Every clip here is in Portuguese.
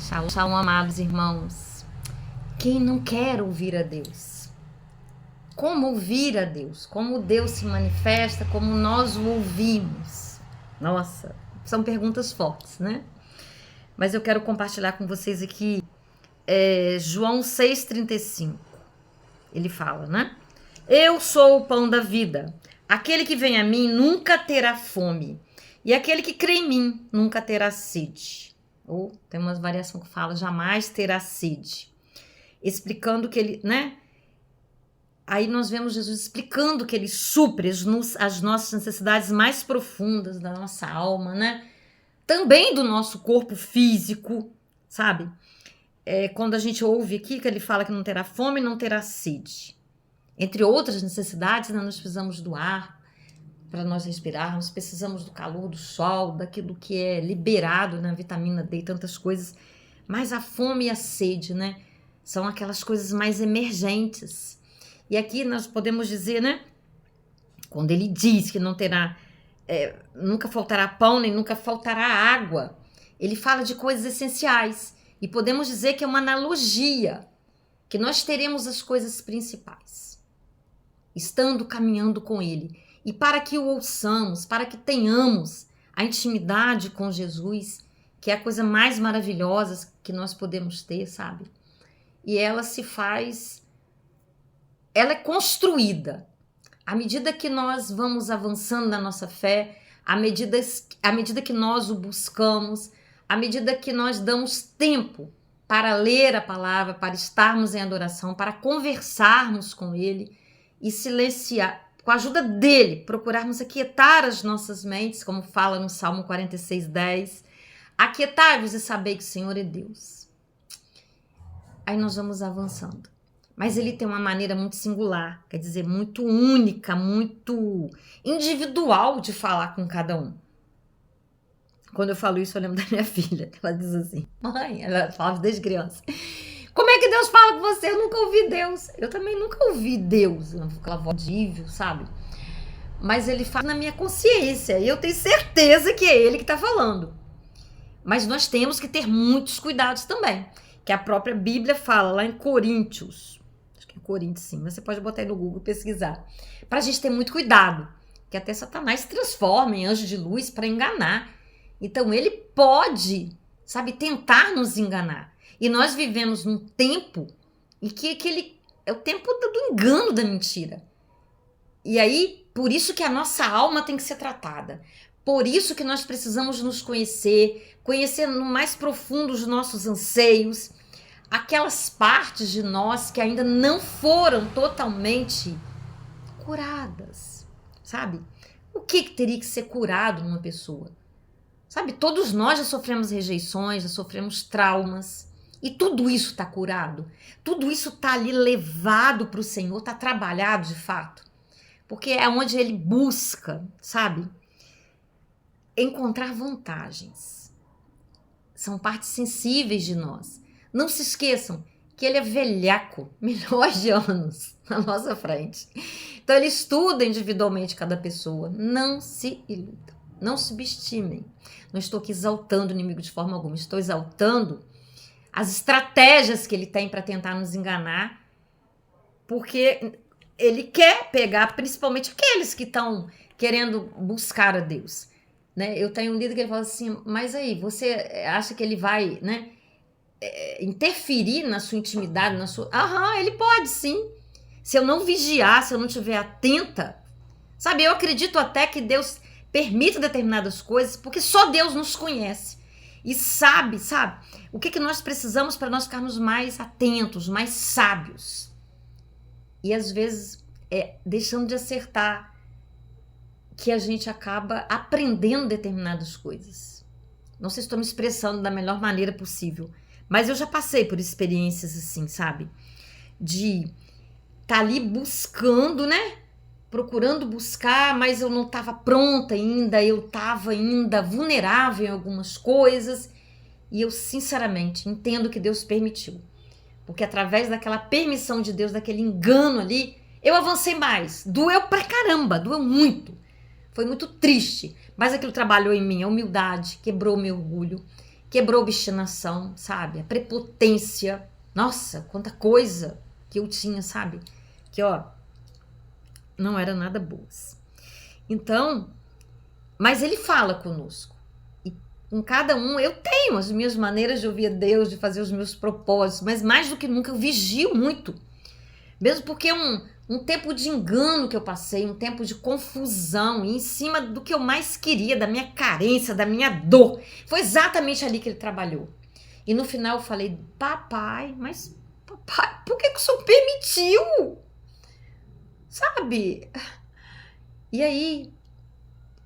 Shalom, shalom, amados irmãos. Quem não quer ouvir a Deus? Como ouvir a Deus? Como Deus se manifesta? Como nós o ouvimos? Nossa, são perguntas fortes, né? Mas eu quero compartilhar com vocês aqui João 6,35. Ele fala, né? Eu sou o pão da vida. Aquele que vem a mim nunca terá fome. E aquele que crê em mim nunca terá sede. Ou tem uma variação que fala, jamais terá sede. Explicando que ele, né? Aí nós vemos Jesus explicando que ele supre as nossas necessidades mais profundas da nossa alma, né? Também do nosso corpo físico, sabe? Quando a gente ouve aqui que ele fala que não terá fome, não terá sede. Entre outras necessidades, né, nós precisamos do ar para nós respirarmos, precisamos do calor do sol, daquilo que é liberado na vitamina D e tantas coisas. Mas a fome e a sede, né, são aquelas coisas mais emergentes. E aqui nós podemos dizer, né, quando ele diz que não terá, nunca faltará pão, nem nunca faltará água, ele fala de coisas essenciais. E podemos dizer que é uma analogia, que nós teremos as coisas principais, estando caminhando com ele. E para que o ouçamos, para que tenhamos a intimidade com Jesus, que é a coisa mais maravilhosa que nós podemos ter, sabe? E ela se faz, ela é construída. À medida que nós vamos avançando na nossa fé, à medida que nós o buscamos, à medida que nós damos tempo para ler a palavra, para estarmos em adoração, para conversarmos com ele e silenciar, com a ajuda dele, procurarmos aquietar as nossas mentes, como fala no Salmo 46:10. Aquietai-vos e sabei que o Senhor é Deus. Aí nós vamos avançando. Mas ele tem uma maneira muito singular, quer dizer, muito única, muito individual de falar com cada um. Quando eu falo isso, eu lembro da minha filha, que ela diz assim, mãe, ela falava desde criança, como é que Deus fala com você? Eu nunca ouvi Deus. Eu também nunca ouvi Deus, aquela voz audível, sabe? Mas ele fala na minha consciência e eu tenho certeza que é ele que está falando. Mas nós temos que ter muitos cuidados também, que a própria Bíblia fala lá em Coríntios, acho que é Coríntios sim, mas você pode botar aí no Google e pesquisar, para a gente ter muito cuidado, que até Satanás se transforma em anjo de luz para enganar. Então ele pode, sabe, tentar nos enganar. E nós vivemos num tempo em que ele é o tempo do engano, da mentira. E aí, por isso que a nossa alma tem que ser tratada. Por isso que nós precisamos nos conhecer no mais profundo os nossos anseios, aquelas partes de nós que ainda não foram totalmente curadas, sabe? O que teria que ser curado numa pessoa? Sabe, todos nós já sofremos rejeições, já sofremos traumas. E tudo isso está curado. Tudo isso está ali levado para o Senhor, está trabalhado de fato. Porque é onde ele busca, sabe, encontrar vantagens. São partes sensíveis de nós. Não se esqueçam que ele é velhaco, milhões de anos na nossa frente. Então ele estuda individualmente cada pessoa. Não se iludam, não subestimem. Não estou aqui exaltando o inimigo de forma alguma, estou exaltando as estratégias que ele tem para tentar nos enganar, porque ele quer pegar principalmente aqueles que estão querendo buscar a Deus, né? Eu tenho um líder que ele fala assim, mas aí, você acha que ele vai, né, interferir na sua intimidade, na sua... Aham, ele pode sim. Se eu não vigiar, se eu não estiver atenta, sabe, eu acredito até que Deus permita determinadas coisas, porque só Deus nos conhece. E sabe, o que nós precisamos para nós ficarmos mais atentos, mais sábios. E às vezes, deixando de acertar, que a gente acaba aprendendo determinadas coisas. Não sei se estou me expressando da melhor maneira possível, mas eu já passei por experiências assim, sabe? De estar ali buscando, né? Procurando buscar, mas eu não estava pronta ainda, eu estava ainda vulnerável em algumas coisas, e eu sinceramente entendo que Deus permitiu, porque através daquela permissão de Deus, daquele engano ali, eu avancei mais, doeu pra caramba, doeu muito, foi muito triste, mas aquilo trabalhou em mim, a humildade, quebrou meu orgulho, quebrou a obstinação, sabe? A prepotência. Nossa, quanta coisa que eu tinha, sabe? Que, ó, não era nada boas. Então, mas ele fala conosco. E com cada um, eu tenho as minhas maneiras de ouvir a Deus, de fazer os meus propósitos, mas mais do que nunca eu vigio muito. Mesmo porque um tempo de engano que eu passei, um tempo de confusão, e em cima do que eu mais queria, da minha carência, da minha dor. Foi exatamente ali que ele trabalhou. E no final eu falei, papai, mas papai, por que o senhor permitiu? Sabe? E aí,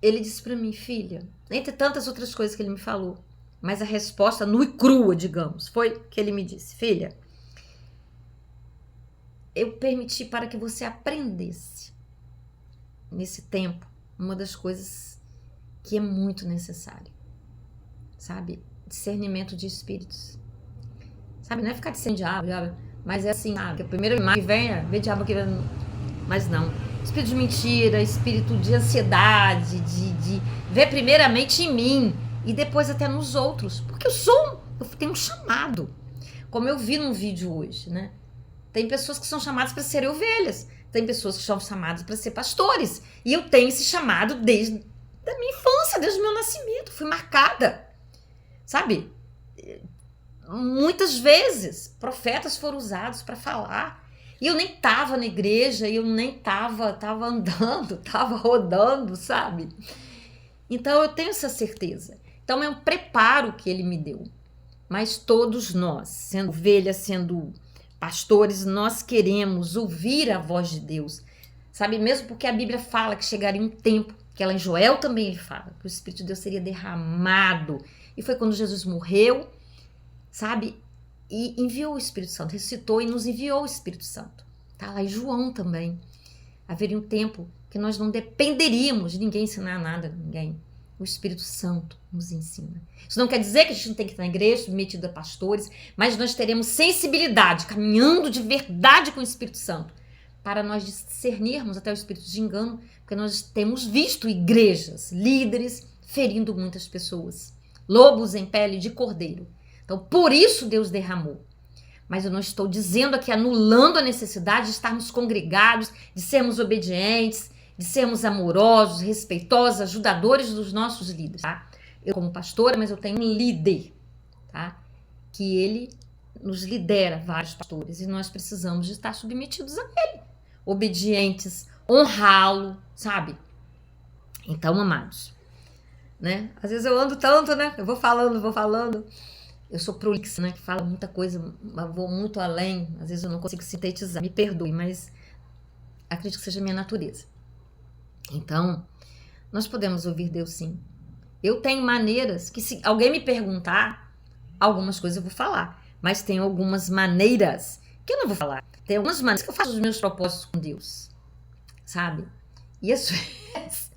ele disse para mim, filha, entre tantas outras coisas que ele me falou, mas a resposta nua e crua, digamos, foi que ele me disse, filha, eu permiti para que você aprendesse nesse tempo uma das coisas que é muito necessária, sabe? Discernimento de espíritos. Sabe, não é ficar discernindo diabo, mas é assim, sabe? A primeira imagem que vem é ver diabo aqui, mas não. Espírito de mentira, espírito de ansiedade, de ver primeiramente em mim e depois até nos outros, porque eu tenho um chamado, como eu vi num vídeo hoje, né? Tem pessoas que são chamadas para serem ovelhas, tem pessoas que são chamadas para ser pastores, e eu tenho esse chamado desde a minha infância, desde o meu nascimento, fui marcada, sabe? Muitas vezes profetas foram usados para falar, e eu nem estava na igreja, eu nem estava andando, estava rodando, sabe? Então eu tenho essa certeza. Então é um preparo que ele me deu. Mas todos nós, sendo ovelhas, sendo pastores, nós queremos ouvir a voz de Deus, sabe? Mesmo porque a Bíblia fala que chegaria um tempo, que ela em Joel também ele fala, que o Espírito de Deus seria derramado. E foi quando Jesus morreu, sabe? E enviou o Espírito Santo, ressuscitou e nos enviou o Espírito Santo. Tá lá em João também. Haveria um tempo que nós não dependeríamos de ninguém ensinar nada a ninguém. O Espírito Santo nos ensina. Isso não quer dizer que a gente não tem que estar na igreja, submetido a pastores, mas nós teremos sensibilidade, caminhando de verdade com o Espírito Santo, para nós discernirmos até o espírito de engano, porque nós temos visto igrejas, líderes, ferindo muitas pessoas. Lobos em pele de cordeiro. Então, por isso Deus derramou. Mas eu não estou dizendo aqui, anulando a necessidade de estarmos congregados, de sermos obedientes, de sermos amorosos, respeitosos, ajudadores dos nossos líderes, tá? Eu como pastora, mas eu tenho um líder, tá? Que ele nos lidera, vários pastores, e nós precisamos de estar submetidos a ele, obedientes, honrá-lo, sabe? Então, amados, né? Às vezes eu ando tanto, né? Eu vou falando. Eu sou prolixa, né? Falo muita coisa, mas vou muito além. Às vezes eu não consigo sintetizar. Me perdoe, mas acredito que seja a minha natureza. Então, nós podemos ouvir Deus sim. Eu tenho maneiras que, se alguém me perguntar, algumas coisas eu vou falar. Mas tem algumas maneiras que eu não vou falar. Tem algumas maneiras que eu faço os meus propósitos com Deus. Sabe? E às vezes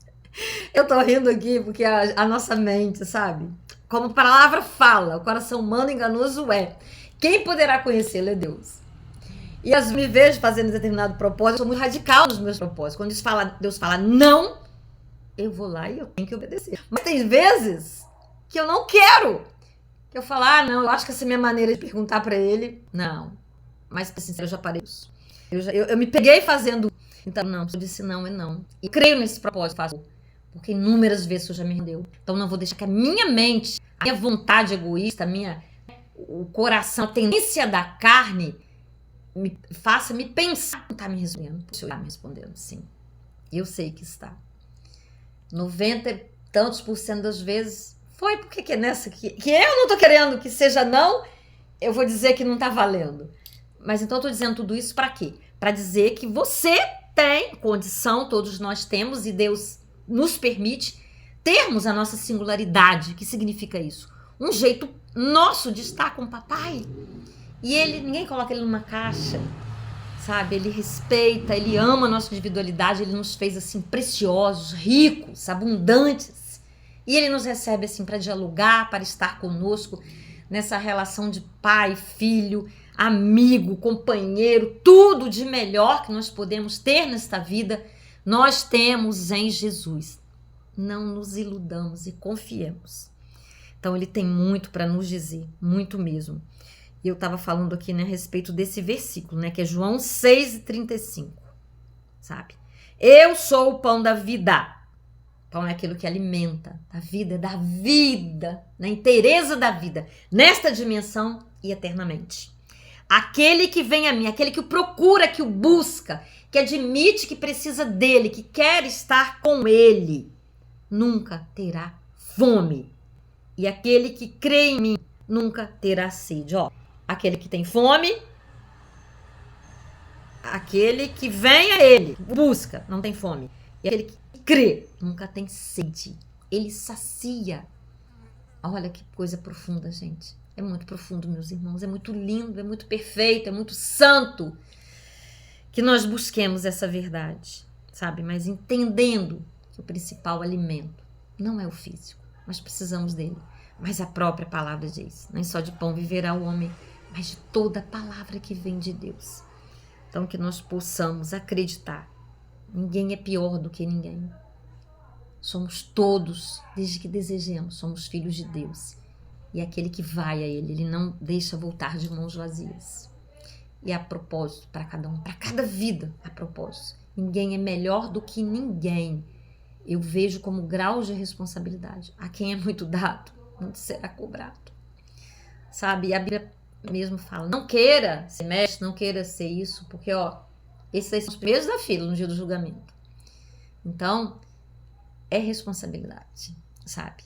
eu tô rindo aqui porque a nossa mente, sabe? Como a palavra fala, o coração humano enganoso é. Quem poderá conhecê-lo é Deus. E às vezes me vejo fazendo determinado propósito, eu sou muito radical nos meus propósitos. Quando Deus fala não, eu vou lá e eu tenho que obedecer. Mas tem vezes que eu não quero. Que eu falo, não, eu acho que essa é a minha maneira de perguntar pra ele. Não. Mas, pra sincero, eu já parei isso. Eu me peguei fazendo. Então, não, eu disse não é não. E creio nesse propósito, faço. Porque inúmeras vezes eu já me rendeu. Então não vou deixar que a minha mente, a minha vontade egoísta, o coração, a tendência da carne faça me pensar que está me respondendo. Se eu está me respondendo, sim. Eu sei que está. 90 e tantos % das vezes foi porque que é nessa que eu não estou querendo que seja não, eu vou dizer que não está valendo. Mas então eu estou dizendo tudo isso para quê? Para dizer que você tem condição, todos nós temos, e Deus nos permite termos a nossa singularidade. Que significa isso? Um jeito nosso de estar com o papai. E ninguém coloca ele numa caixa, sabe? Ele respeita, ele ama a nossa individualidade, ele nos fez assim preciosos, ricos, abundantes. E ele nos recebe assim para dialogar, para estar conosco nessa relação de pai, filho, amigo, companheiro, tudo de melhor que nós podemos ter nesta vida. Nós temos em Jesus. Não nos iludamos e confiemos. Então ele tem muito para nos dizer, muito mesmo. E eu estava falando aqui, né, a respeito desse versículo, né, que é João 6,35, sabe? Eu sou o pão da vida. Pão é aquilo que alimenta, a vida é da vida, na inteireza da vida, nesta dimensão e eternamente. Aquele que vem a mim, aquele que o procura, que o busca, que admite que precisa dele, que quer estar com ele, nunca terá fome. E aquele que crê em mim nunca terá sede. Ó, aquele que tem fome, aquele que vem a ele, busca, não tem fome. E aquele que crê nunca tem sede. Ele sacia. Olha que coisa profunda, gente. É muito profundo, meus irmãos. É muito lindo, é muito perfeito, é muito santo que nós busquemos essa verdade, sabe? Mas entendendo que o principal alimento não é o físico. Nós precisamos dele. Mas a própria palavra diz, nem só de pão viverá o homem, mas de toda palavra que vem de Deus. Então que nós possamos acreditar. Ninguém é pior do que ninguém. Somos todos, desde que desejemos, somos filhos de Deus. E aquele que vai a ele, ele não deixa voltar de mãos vazias. E a propósito para cada um, para cada vida, a propósito. Ninguém é melhor do que ninguém. Eu vejo como grau de responsabilidade. A quem é muito dado, muito será cobrado. Sabe? E a Bíblia mesmo fala, não queira ser mestre, não queira ser isso, porque, ó, esses aí são os primeiros da fila no dia do julgamento. Então, é responsabilidade, sabe?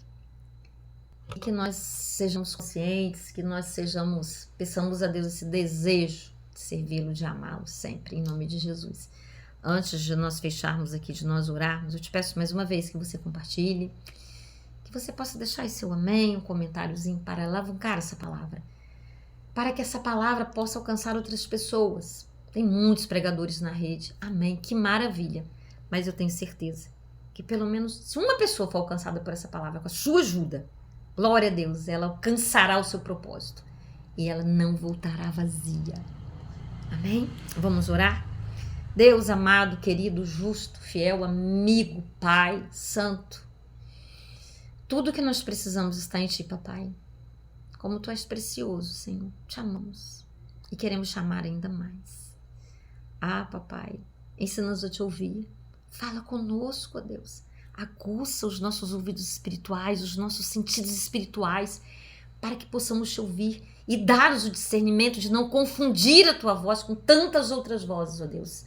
E que nós sejamos conscientes, que nós peçamos a Deus esse desejo de servi-lo, de amá-lo sempre, em nome de Jesus. Antes de nós fecharmos aqui, de nós orarmos, eu te peço mais uma vez que você compartilhe, que você possa deixar aí seu amém, um comentáriozinho para alavancar essa palavra, para que essa palavra possa alcançar outras pessoas. Tem muitos pregadores na rede, amém, que maravilha, mas eu tenho certeza que pelo menos se uma pessoa for alcançada por essa palavra, com a sua ajuda, glória a Deus, ela alcançará o seu propósito e ela não voltará vazia. Amém? Vamos orar? Deus amado, querido, justo, fiel, amigo, Pai, santo, tudo que nós precisamos está em Ti, papai. Como Tu és precioso, Senhor, te amamos e queremos chamar ainda mais. Ah, papai, ensina-nos a Te ouvir. Fala conosco, ó Deus. Aguça os nossos ouvidos espirituais, os nossos sentidos espirituais, para que possamos Te ouvir e dar-nos o discernimento de não confundir a Tua voz com tantas outras vozes, ó Deus,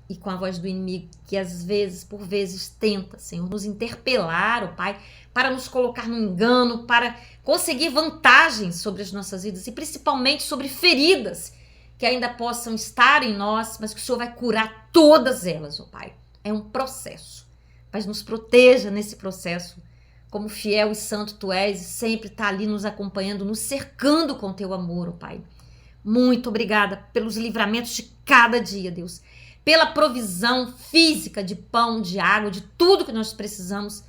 e com a voz do inimigo, que às vezes, por vezes, tenta, Senhor, nos interpelar, ó Pai, para nos colocar no engano, para conseguir vantagens sobre as nossas vidas e principalmente sobre feridas que ainda possam estar em nós, mas que o Senhor vai curar todas elas, ó Pai. É um processo, mas nos proteja nesse processo, como fiel e santo Tu és, e sempre está ali nos acompanhando, nos cercando com Teu amor, ó Pai. Muito obrigada pelos livramentos de cada dia, Deus, pela provisão física de pão, de água, de tudo que nós precisamos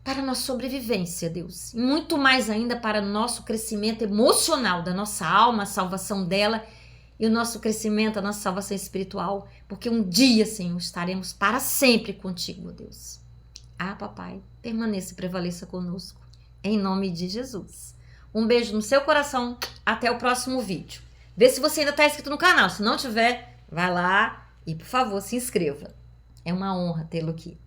para a nossa sobrevivência, Deus. E muito mais ainda para nosso crescimento emocional da nossa alma, a salvação dela e o nosso crescimento, a nossa salvação espiritual, porque um dia, Senhor, estaremos para sempre contigo, Deus. Ah, papai, permaneça e prevaleça conosco, em nome de Jesus. Um beijo no seu coração, até o próximo vídeo. Vê se você ainda está inscrito no canal, se não tiver, vai lá e, por favor, se inscreva. É uma honra tê-lo aqui.